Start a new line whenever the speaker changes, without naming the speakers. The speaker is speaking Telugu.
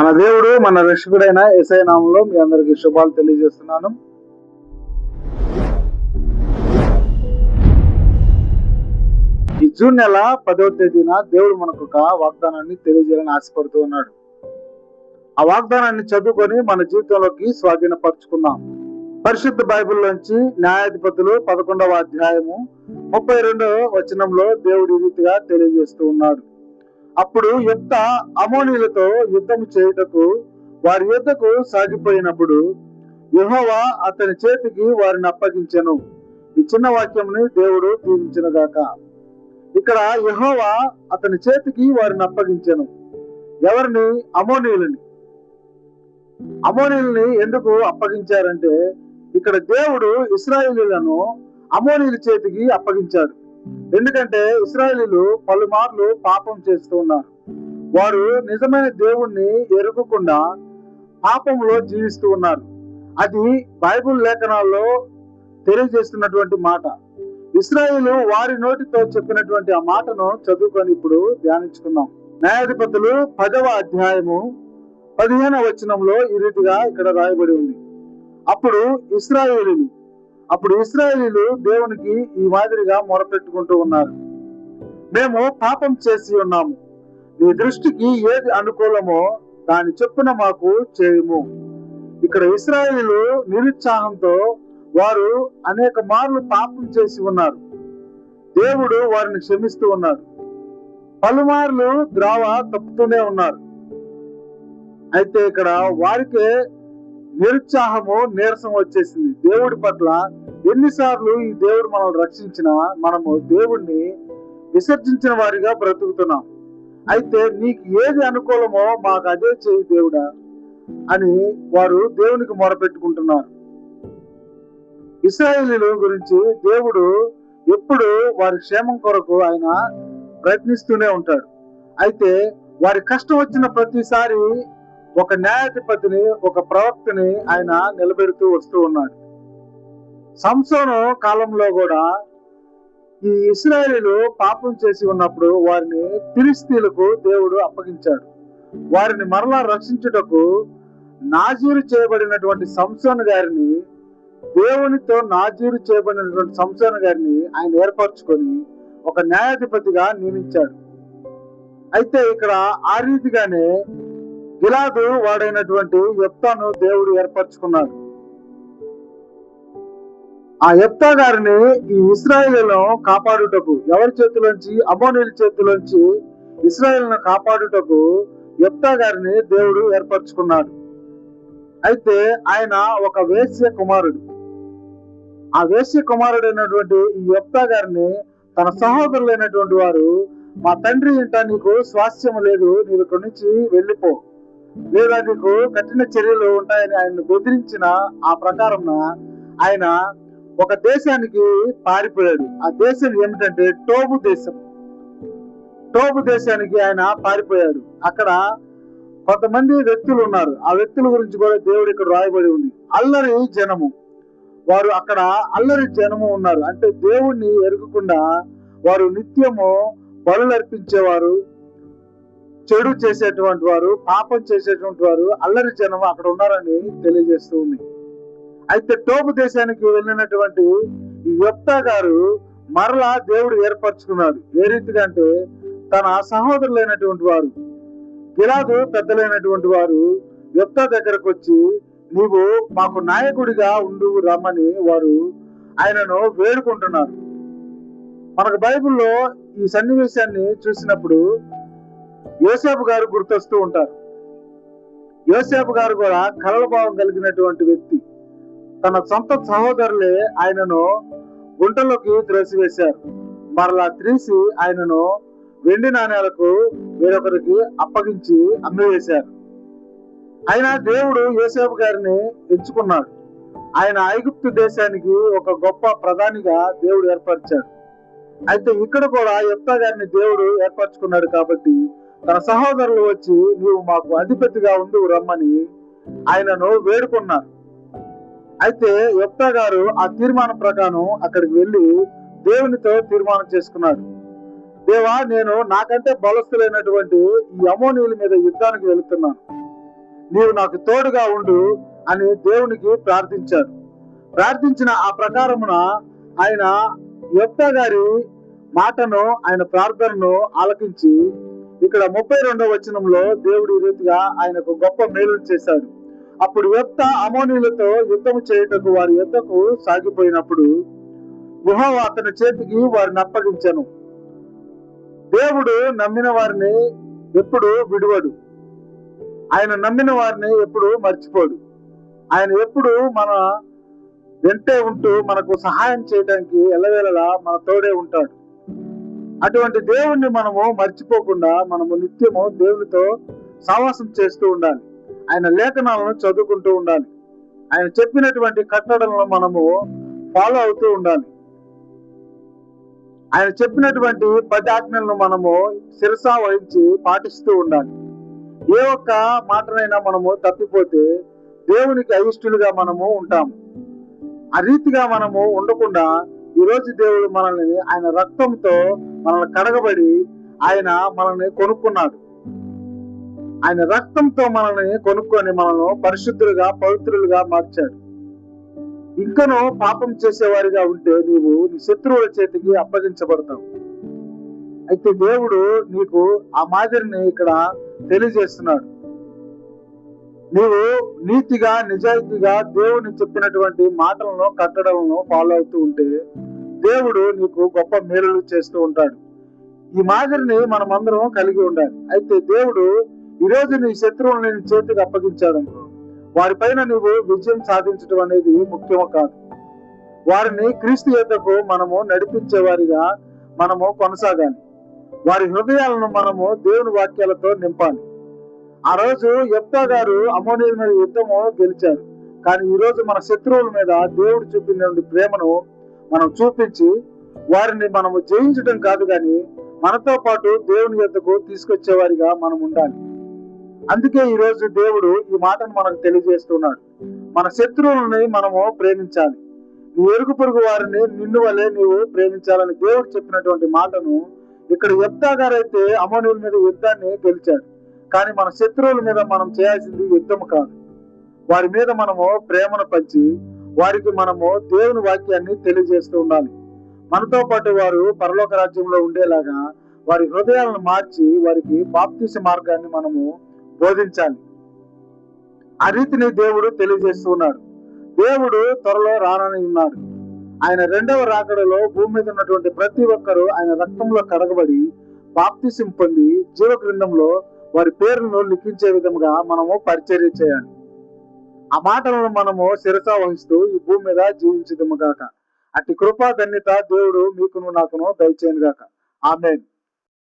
మన దేవుడు మన రక్షకుడైన యేసయ్య నామములో మీ అందరికీ శుభాలు తెలియజేస్తున్నాను. ఈ జూన్ నెల 10వ తేదీన దేవుడు మనకు ఒక వాగ్దానాన్ని తెలియజేయాలని ఆశపడుతూ ఉన్నాడు. ఆ వాగ్దానాన్ని చదువుకొని మన జీవితంలోకి స్వాధీనపరుచుకుందాం. పరిశుద్ధ బైబిల్లోంచి న్యాయాధిపతులు 11వ అధ్యాయము 32వ వచనంలో దేవుడు ఈ రీతిగా తెలియజేస్తూ ఉన్నాడు. అప్పుడు యెఫ్తా అమోనీయులతో యుద్ధం చేయుటకు వారి యుద్ధకు సాగిపోయినప్పుడు యెహోవా అతని చేతికి వారిని అప్పగించెను. ఈ చిన్న వాక్యంని దేవుడు దీవించునుగాక. ఇక్కడ యెహోవా అతని చేతికి వారిని అప్పగించెను. ఎవరిని? అమోనీయులని. అమోనీయుల్ని ఎందుకు అప్పగించారంటే, ఇక్కడ దేవుడు ఇశ్రాయేలీయులను అమోనీయుల చేతికి అప్పగించాడు. ఎందుకంటే ఇశ్రాయేలీయులు పలుమార్లు పాపం చేస్తూ ఉన్నారు. వారు నిజమైన దేవుణ్ణి ఎరుగకుండా పాపంలో జీవిస్తూ ఉన్నారు. అది బైబిల్ లేఖనాల్లో తెలియజేస్తున్నటువంటి మాట. ఇశ్రాయేలు వారి నోటితో చెప్పినటువంటి ఆ మాటను చదువుకొని ఇప్పుడు ధ్యానించుకుందాం. న్యాయాధిపతులు 10వ అధ్యాయము 15వ వచనంలో ఈ రీతిగా ఇక్కడ రాయబడి ఉంది. అప్పుడు ఇశ్రాయేలీయులు దేవునికి ఈ మాదిరిగా మొరపెట్టుకుంటూ ఉన్నారు. మేము పాపం చేసి ఉన్నాము. నీ దృష్టికి ఏది అనుకూలమో దాని చొప్పున మాకు చేయము. ఇక్కడ ఇశ్రాయేలీయులు నిరుత్సాహంతో వారు అనేక మార్లు పాపం చేసి ఉన్నారు. దేవుడు వారిని క్షమిస్తూ ఉన్నాడు. పలుమార్లు ద్రోవ తప్పుతూనే ఉన్నారు. అయితే ఇక్కడ వారికే నిరుత్సాహము, నీరసం వచ్చేసింది. దేవుడి పట్ల ఎన్నిసార్లు ఈ దేవుడు మనల్ని రక్షించినా మనము దేవుణ్ణి విసర్జించిన వారిగా బ్రతుకుతున్నాం. అయితే నీకు ఏది అనుకూలమో మాకు అదే చేయి దేవుడా అని వారు దేవునికి మొరపెట్టుకుంటున్నారు. ఇశ్రాయేలీయుల గురించి దేవుడు ఎప్పుడు వారి క్షేమం కొరకు ఆయన ప్రయత్నిస్తూనే ఉంటాడు. అయితే వారి కష్టం వచ్చిన ప్రతిసారి ఒక న్యాయాధిపతిని, ఒక ప్రవక్తని ఆయన నిలబెడుతూ వస్తూ ఉన్నాడు. సంసోను కాలంలో కూడా ఈ ఇశ్రాయేలీయులు పాపం చేసి ఉన్నప్పుడు వారిని ఫిలిష్తీయులకు దేవుడు అప్పగించాడు. వారిని మరలా రక్షించుటకు నాజీరు చేయబడినటువంటి సంసోను గారిని, దేవునితో నాజీరు చేయబడినటువంటి సంసోను గారిని ఆయన ఏర్పరచుకొని ఒక న్యాయాధిపతిగా నియమించాడు. అయితే ఇక్కడ ఆ రీతిగానే గిలాదు వాడైనటువంటి యెఫ్తాను దేవుడు ఏర్పరచుకున్నాడు. ఆ యెఫ్తా గారిని ఈ ఇశ్రాయేలును కాపాడుటకు, ఎవరి చేతిలోంచి? అమోనీయుల చేతిలోంచి ఇశ్రాయేలును కాపాడుటకు యెఫ్తా గారిని దేవుడు ఏర్పరచుకున్నాడు. అయితే ఆయన ఒక వేశ్య కుమారుడు. ఆ వేశ్య కుమారుడైనటువంటి ఈ యెఫ్తా గారిని తన సహోదరులైనటువంటి వారు, మా తండ్రి ఇంట నీకు స్వాస్థ్యం లేదు, నీవు ఇక్కడి నుంచి వెళ్ళిపో, లేదా నీకు కఠిన చర్యలు ఉంటాయని ఆయన బెదిరించిన ఆ ప్రకారం ఆయన ఒక దేశానికి పారిపోయాడు. ఆ దేశం ఏమిటంటే టోబు దేశం. టోబు దేశానికి ఆయన పారిపోయాడు. అక్కడ కొంతమంది వ్యక్తులు ఉన్నారు. ఆ వ్యక్తుల గురించి కూడా దేవుడు ఇక్కడ రాయబడి ఉంది. అల్లరి జనము. వారు అక్కడ అల్లరి జనము ఉన్నారు. అంటే దేవుణ్ణి ఎరుగకుండా వారు నిత్యము బలులు అర్పించేవారు, చెడు చేసేటువంటి వారు, పాపం చేసేటువంటి వారు, అల్లరి జనం అక్కడ ఉన్నారని తెలియజేస్తూ ఉంది. అయితే టోబు దేశానికి వెళ్ళినటువంటి ఈ యెఫ్తా గారు మరలా దేవుడు ఏర్పరచుకున్నాడు. ఏ రీతిగా అంటే తన సహోదరులైనటువంటి వారు, గిలాదు పెద్దలైనటువంటి వారు యెఫ్తా దగ్గరకు వచ్చి, నీవు మాకు నాయకుడిగా ఉండు రమ్మని వారు ఆయనను వేడుకుంటున్నారు. మనకు బైబిల్లో ఈ సన్నివేశాన్ని చూసినప్పుడు యోసేపు గారు గుర్తొస్తూ ఉంటారు. యోసేపు గారు కూడా కలల భావం కలిగినటువంటి వ్యక్తి. తన సొంత సహోదరులే ఆయనను గుంటలోకి త్రోసివేశారు. మరలా త్రీసి ఆయనను వెండి నాణ్యాలకు వేరొకరికి అప్పగించి అమ్మివేశారు. అయినా దేవుడు యోసేపు గారిని ఎంచుకున్నాడు. ఆయన ఐగుప్తు దేశానికి ఒక గొప్ప ప్రధానిగా దేవుడు ఏర్పరిచాడు. అయితే ఇక్కడ కూడా యెఫ్తా గారిని దేవుడు ఏర్పరచుకున్నాడు. కాబట్టి తన సహోదరులు వచ్చి, నీవు మాకు అధిపతిగా ఉండు రమ్మని ఆయనను వేడుకున్నారు. అయితే యెఫ్తా గారు ఆ తీర్మానం ప్రకారం అక్కడికి వెళ్ళి దేవునితో తీర్మానం చేసుకున్నాడు. దేవా, నేను నాకంటే బలస్తులైనటువంటి ఈ అమోనీయుల మీద యుద్ధానికి వెళుతున్నాను. నీవు నాకు తోడుగా ఉండు అని దేవునికి ప్రార్థించాడు. ప్రార్థించిన ఆ ప్రకారమున ఆయన యెఫ్తా గారి మాటను, ఆయన ప్రార్థనను ఆలకించి ఇక్కడ 32వ వచనంలో దేవుడు ఈ రీతిగా ఆయనకు గొప్ప మేలు చేశాడు. అప్పుడు యెఫ్తా అమోనీయులతో యుద్ధము చేయుటకు వారి యుద్ధకు సాగిపోయినప్పుడు యెహోవా అతని చేతికి వారిని అప్పగించెను. దేవుడు నమ్మిన వారిని ఎప్పుడు విడువడు. ఆయన నమ్మిన వారిని ఎప్పుడు మర్చిపోడు. ఆయన ఎప్పుడు మన వెంటే ఉంటూ మనకు సహాయం చేయడానికి ఎల్లవేళలా మన తోడే ఉంటాడు. అటువంటి దేవుణ్ణి మనము మర్చిపోకుండా మనము నిత్యము దేవునితో సావాసం చేస్తూ ఉండాలి. ఆయన లేఖనాలను చదువుకుంటూ ఉండాలి. ఆయన చెప్పినటువంటి కట్టడలను మనము ఫాలో అవుతూ ఉండాలి. ఆయన చెప్పినటువంటి 10 ఆజ్ఞలను మనము శిరసా వహించి పాటిస్తూ ఉండాలి. ఏ ఒక్క మాటనైనా మనము తప్పిపోతే దేవునికి అయిష్టులుగా మనము ఉంటాము. ఆ రీతిగా మనము ఉండకుండా ఈరోజు దేవుడు మనల్ని ఆయన రక్తంతో మనల్ని కడగబడి ఆయన మనల్ని కొనుక్కున్నాడు. ఆయన రక్తంతో మనల్ని కొనుక్కొని మనల్ని పరిశుద్ధులుగా, పవిత్రులుగా మార్చాడు. ఇంకనూ పాపం చేసేవారిగా ఉంటే నీవు నీ శత్రువుల చేతికి అప్పగించబడతావు. అయితే దేవుడు నీకు ఆ మాదిరిని ఇక్కడ తెలియజేస్తున్నాడు. నీవు నీతిగా, నిజాయితీగా దేవుని చెప్పినటువంటి మాటలను, కట్టడలను ఫాలో అవుతూ ఉంటే దేవుడు నీకు గొప్ప మేలులు చేస్తూ ఉంటాడు. ఈ మాదిరిని మనమందరం కలిగి ఉండాలి. అయితే దేవుడు ఈరోజు నీ శత్రువులను నీ చేతికి అప్పగించాడు అనుకో, వారిపైన నీవు విజయం సాధించడం అనేది ముఖ్యమో కాదు. వారిని క్రీస్తు యొద్దకు మనము నడిపించే వారిగా మనము కొనసాగాలి. వారి హృదయాలను మనము దేవుని వాక్యాలతో నింపాలి. ఆ రోజు యెఫ్తా గారు అమ్మోనీయుల మీద యుద్ధము గెలిచారు. కానీ ఈ రోజు మన శత్రువుల మీద దేవుడు చూపిన ప్రేమను మనం చూపించి వారిని మనము జయించడం కాదు, కానీ మనతో పాటు దేవుని యొద్దకు తీసుకొచ్చే వారిగా మనం ఉండాలి. అందుకే ఈ రోజు దేవుడు ఈ మాటను మనకు తెలియజేస్తున్నాడు. మన శత్రువులని మనము ప్రేమించాలి. నీ ఎరుగు పొరుగు వారిని నిన్ను వలె నీవు ప్రేమించాలని దేవుడు చెప్పినటువంటి మాటను ఇక్కడ యెఫ్తా గారైతే అమ్మోనీయుల మీద యుద్ధాన్ని గెలిచాడు. కానీ మన శత్రువుల మీద మనం చేయాల్సింది యుద్ధం కాదు. వారి మీద మనము ప్రేమను పంచి వారికి మనము దేవుని వాక్యాన్ని తెలియజేస్తూ ఉండాలి. మనతో పాటు వారు పరలోక రాజ్యంలో ఉండేలాగా వారి హృదయాలను మార్చి వారికి బాప్తీస మార్గాన్ని మనము బోధించాలి. ఆ రీతిని దేవుడు తెలియజేస్తూ ఉన్నాడు. దేవుడు త్వరలో రానని ఉన్నాడు. ఆయన 2వ రాకడలో భూమి మీద ఉన్నటువంటి ప్రతి ఒక్కరూ ఆయన రక్తంలో కడగబడి బాప్తిసం పొంది జీవ గ్రంథంలో వారి పేర్లను లిఖించే విధంగా మనము పరిచర్య చేయాలి. ఆ మాటలను మనము శిరసా వహిస్తూ ఈ భూమి మీద జీవించదము గాక. అట్టి కృపా ధన్యత దేవుడు మీకును నాకును దయచేయను గాక. ఆమేన్.